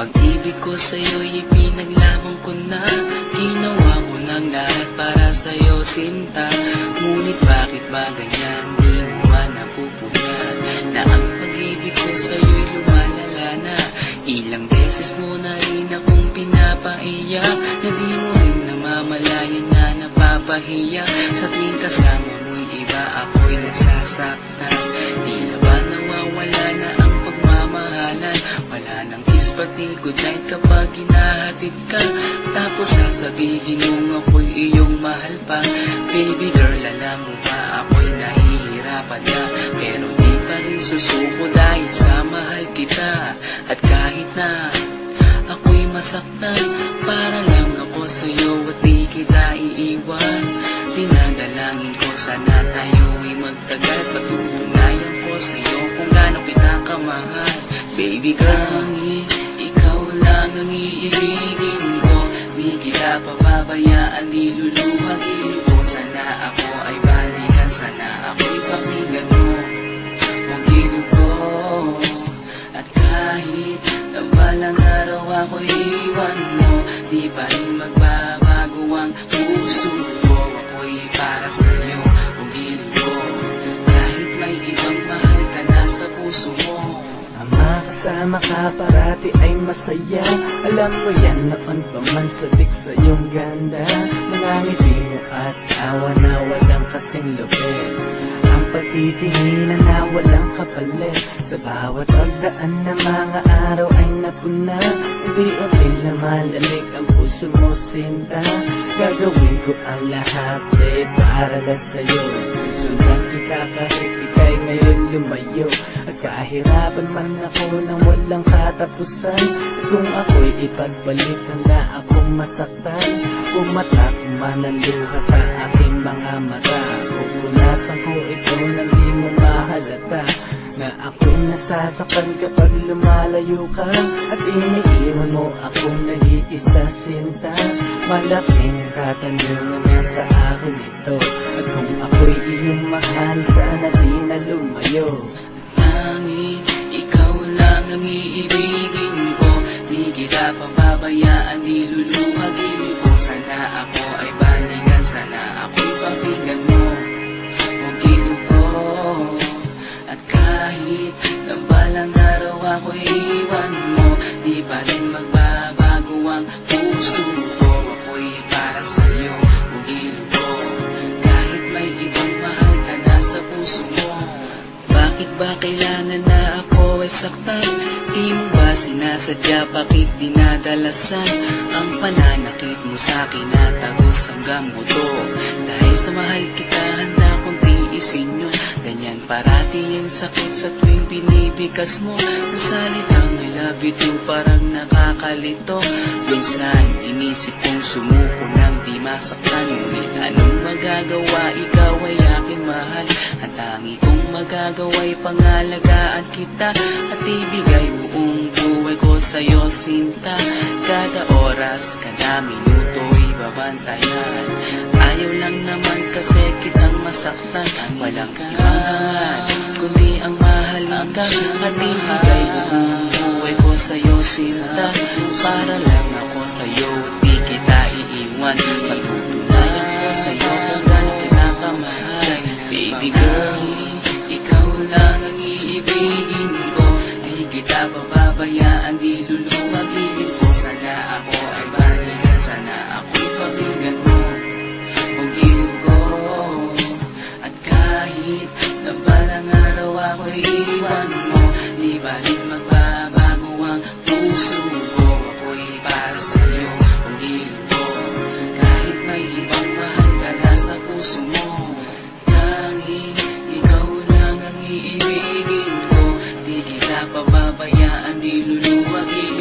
Pag-ibig ko sa'yo'y ipinaglaban ko na. Ginawa ko ng lahat para sa'yo, sinta. Ngunit bakit ba ganyan, di mo ba napupunan na ang pag-ibig ko sa'yo'y lumalala na? Ilang beses mo na rin akong pinapaiyak, na di mo rin namamalayan na napapahiya. Sa tuwing kasama mo'y iba, ako'y nasasaktan. Di na ba nawawala na ang pagmamahalan? Wala nang kiss pati good night kapag hinahatid ka. Tapos sasabihin mong ako'y iyong mahal pa. Baby girl, alam mo ba ako'y nahihirapan na, pero di pa rin susuko dahil sa mahal kita. At kahit na ako'y masaktan, para lang ako sa'yo at di kita iiwan. Dinadalangin ko sana tayo'y magtagal, patutunayan ko sa'yo kung gaano kita kamahal. Baby girl, ikaw lang ang iibigin ko. Di kita pababayaan, di luluhagin ko. Sana ako ay balikan, sana ako'y pakinggan mo. Huwag gilid ko. At kahit na balang araw ako'y iwan mo, di pa rin magbabago ang puso ko. Ako'y para sa'yo, huwag gilid ko. Kahit may ibang mahal ka na sa puso mo. Makasama ka parati ay masaya. Alam mo yan, noon pa man sabik sa iyong ganda. Mga ngiti mo at awa na walang kasing lupit. Ang pagtitinginan na walang kapalit. Sa bawat pagdaan na mga araw ay napuna. Unti-unti na malamig ang puso mo, sinta. Gagawin ko ang lahat para lang sa'yo. Susundan kita kahit ika'y ngayon lumayo. At kahirapan man ako nang walang katapusan. At kung ako'y ipagbalik, handa akong masaktan. Pumatak man ang luha sa aking mga mata. Pupunasan ko ito nang di mo mahalata, na ako'y nasasaktan kapag lumalayo ka. At iniiwan mo akong nag-iisa, sinta. Malaking katanungan na sa akin ito. At kung ako'y iyong mahal, sana di na lumayo. Tanging ikaw lang ang iibigin ko. Di kita pababayaan, di luluhagin ko. Sana ako ay balikan, sana ako'y pakinggan mo. Huwag gilid ko. At kahit na balang araw ako'y iwan mo, di pa rin magbabago ang puso ko. Ako'y para sa'yo, huwag gilid ko. Kahit may ibang mahal ka na sa puso mo. Bakit ba kailangan na ako ay saktan? Di mo ba sinasadya, bakit dinadalasan ang pananakit mo sa'kin na tagos hanggang buto? Dahil sa mahal kita, handa kong tiisin yun. Ganyan parati ang sakit sa tuwing pinipikas mo. Ang salitang I love you too parang nakakalito. Minsan inisip kong sumuko nang di masaktan. Ngunit anong magagawa, ikaw ay aking mahal. Ang tangi kong magagawa'y pangalagaan kita at ibigay buong buhay ko sa'yo, sinta. Kada oras, kada minuto'y babantayan. Ayaw lang naman kasi kitang masaktan. Walang ibang kundi ang mahalin ka at ibigay buong buhay ko sa'yo, sinta. Para lang ako sa'yo at di kita iiwan. Pagtutunayan ko sa'yo kung gaano kita kamahal. Baby girl, ikaw lang ang iibigin ko. Di kita pababayaan, di luluhagin ko. Sana ako ay balikan, sana ako'y pakinggan mo. Huwag gilid ko. At kahit na balang araw ako'y iwan mo, di ba rin magbabago ang puso ko. Ako'y para sa'yo, huwag gilid ko. Kahit may ibang mahal ka na sa puso mo. Tanging ikaw lang ang iibigin ko. Di kita pababayaan, di luluhagin